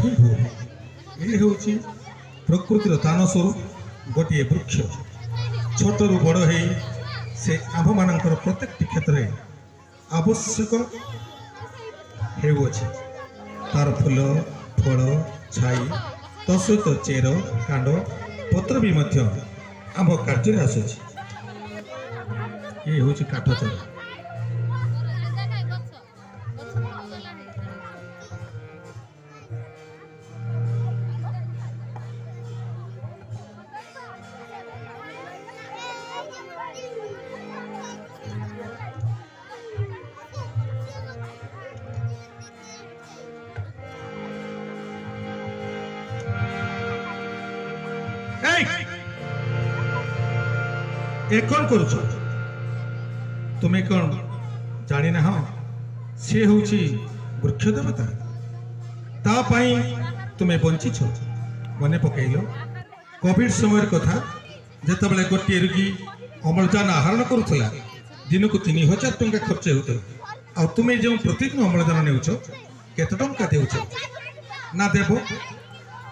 ही भूल ये हूँ प्रकृतिर दान स्वरूप गोटे वृक्ष छोटू बड़ हो से आम मान प्रत्येक क्षेत्र में आवश्यक होउछि तार फूल फल छाई तसहित चेर कांड पत्र भी आम कार्य आसुछि ये हूँ काठ चर ए कौन करुछ तुम्हें कौन जानी ना सी हूँ वृक्ष देवता तापाई तुम्हें बंची मन पकईल कोविड समय कथा जिते गोटे रोगी अम्लजान आहरण करुला दिन को 3000 टंका खर्च होता आ तुम्हें जो प्रतिदिन अम्लजान नेउछ केते टंका देउछ ना देव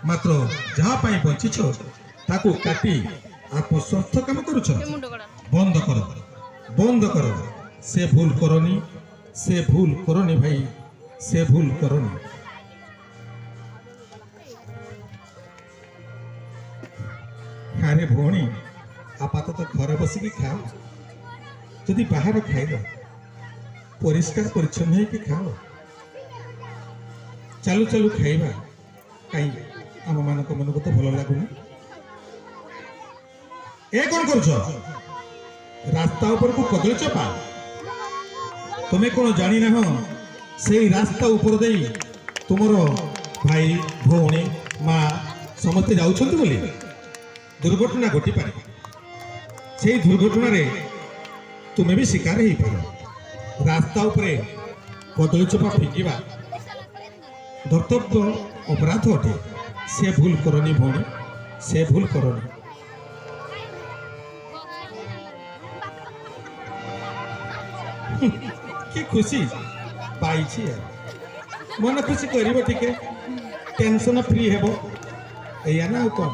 मात्र जहाँ बंची ताकू काटी आत्मस्वार्थ काम करुछ बंद कर से भूल करनी भाई से भूल करनी अरे भौणी आपातत घर बसिकी खाओ जदि बाहर खाइल परिष्कार परिच्छन्न होकर खाओ चालू चालू खाइबा कहीं आम मान मन को तो भल लगुनि ए कौन करुछ रास्ता ऊपर को कदली चपा तुम्हें कौन जानी ना से रास्ता ऊपर दे तुमर भाई भौणी माँ समस्ते जाउछंती बोली दुर्घटना घटी पारे से दुर्घटना रे तुम्हें भी शिकार ही पार रास्ता ऊपर कदली चपा फिंगिबा धर्तव्य अपराध अटे से भूल करनी भौणी से भूल करनी कि खुशी पाई मन खुशी कर टेंशन फ्री हेबो एया ना कौन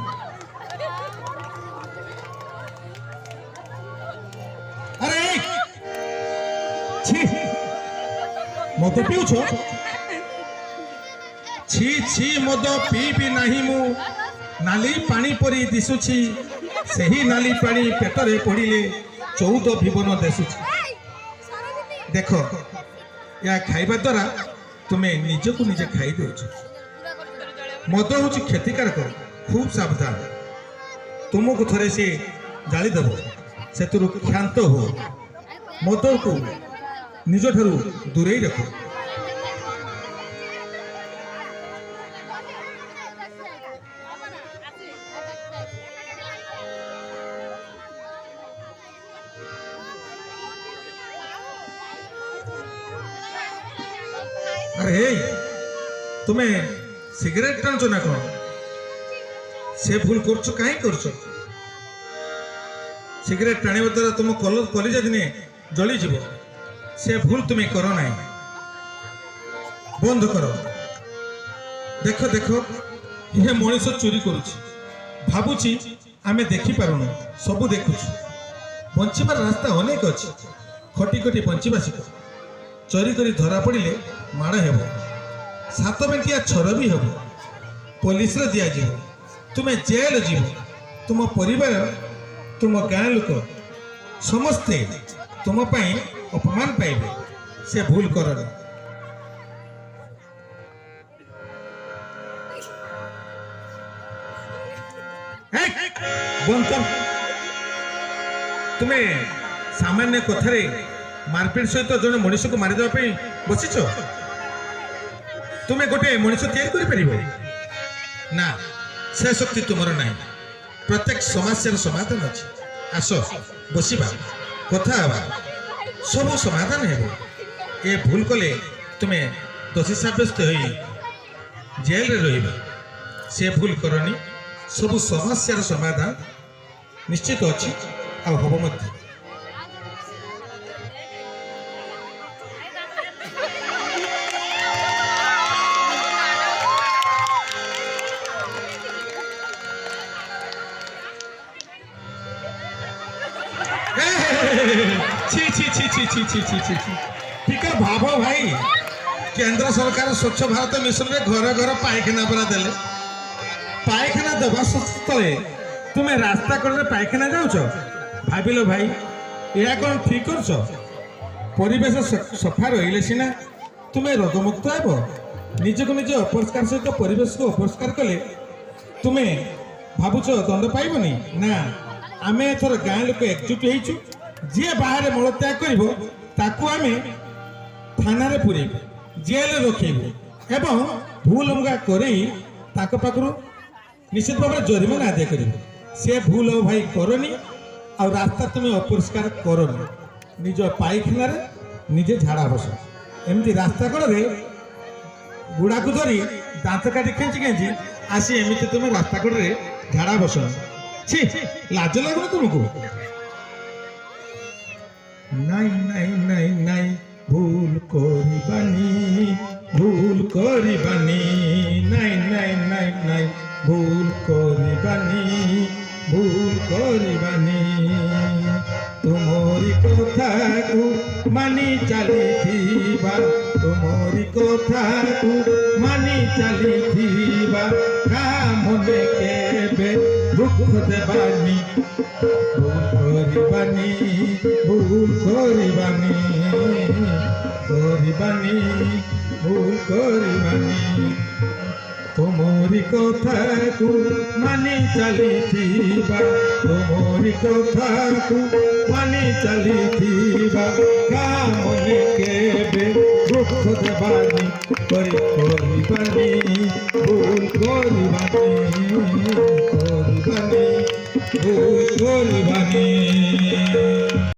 अरे छी मद पिउछ छी छी मद पीबी नाही मु नाली पानी परी दिसुछि सही नाली पानी पेटरे पड़िले 14 भीवन देसुछि देख या खाइबा द्वारा तुम्हें निज को निजे खाई दौच मद हूँ क्षतिकारक खूब सावधान तुमको थरे से जालीदेव से क्षांत हो मद को निज ठारू दूरे रख अरे तुम्हें सिगरेट टाणुच ना कौन से भूल कर सिगरेट टाणिबा द्वारा तुम कलिजा दिने जली जीव से भूल तुम्हें कर ना बंद कर देख देख ये मनीष चोरी करुच्ची भावुची आमे देखी पारुनु सबू देखुछु बंचीबार रास्ता अनेक अच्छी खटी खटी बंचीबा शिख चोरी करी धरा पड़े माड़ हेब 7 बेंटिया छर भी हेब पुलिस दिया तुम्हें जेल जीव तुम परिवार तुम गाँ लोक समस्ते तुम अपमान पाइबे से भूल कर तुम्हें सामान्य कथार मारपीट सहित जड़े मनीष को मारिदेवाई बसीच तुम्हें गोटे मनीष तैयारी ना से शक्ति तुमर ना प्रत्येक समस्या समाधान अच्छे आस बसवा कथा सब समाधान है ये भूल कले तुम्हें दोषी सब्यस्त हो जेल रे रही से भूल करनी सब समस्या समाधान निश्चित अच्छी आ हम मध्य ছি ছি ছি ছি ছি ছি ছি ছি ছি ଟିକେ ଭାବ ଭାଇ କେନ୍ଦ୍ର ସରକାର ସ୍ୱଚ୍ଛ ଭାରତ ମିଶନରେ ଘର ଘର ପାଇଖାନା ପୁରା ଦେଲେ ପାଇଖାନା ଦେବା ସ୍ଥଳେ ତୁମେ ରାସ୍ତା କଡ଼ରେ ପାଇଖାନା ଯାଉଛ ଭାବିଲ ଭାଇ ଏହା କ'ଣ ଠିକ କରୁଛ ପରିବେଶ ସଫା ରହିଲେ ସିନା ତୁମେ ରୋଗମୁକ୍ତ ହେବ ନିଜକୁ ନିଜ ଅପରିଷ୍କାର ସହିତ ପରିବେଶକୁ ଅପରିଷ୍କାର କଲେ ତୁମେ ଭାବୁଛ ଦଣ୍ଡ ପାଇବନି ନା ଆମେ ଏଥର ଗାଁ ଲୋକ ଏକଜୁଟ ହେଇଛୁ ଯିଏ ବାହାରେ ମଳତ୍ୟାଗ କରିବ ତାକୁ ଆମେ ଥାନାରେ ପୁରେଇବୁ ଜେଲରେ ରଖେଇବୁ ଏବଂ ଭୁଲ ଅମୁକା କରେଇ ତାଙ୍କ ପାଖରୁ ନିଶ୍ଚିତ ଭାବରେ ଜରିମାନା ଆଦାୟ କରିବୁ ସେ ଭୁଲ ଆଉ ଭାଇ କରନି ଆଉ ରାସ୍ତା ତୁମେ ଅପରିଷ୍କାର କରନି ନିଜ ପାଇଖାନାରେ ନିଜେ ଝାଡ଼ା ବସ ଏମିତି ରାସ୍ତା କଡ଼ରେ ଗୁଡ଼ାକୁ ଧରି ଦାନ୍ତ କାଟି ଖେଞ୍ଚି ଖେଞ୍ଚି ଆସି ଏମିତି ତୁମେ ରାସ୍ତା କଡ଼ରେ ଝାଡ଼ା ବସ ଛି ଲାଜ ଲାଗୁନି ତୁମକୁ ନାଇଁ ନାଇଁ ନାଇଁ ନାଇଁ ଭୁଲ କରିବାନି ନାଇଁ ନାଇଁ ନାଇଁ ନାଇଁ ଭୁଲ କରିବାନି ତୁମରି କଥାକୁ ମାନି ଚାଲିଥିବା କାହା ମନେ କେବେ ଦୁଃଖ ଦେବାନି ଭୁଲ କରିବାନି ତୁମରି କଥାକୁ ମାନି ଚାଲିଥିବା କାହା ମନେ କେବେ ଦୁଃଖ ଦେବାନି କରିବାନି ଭୁଲ କରିବାନି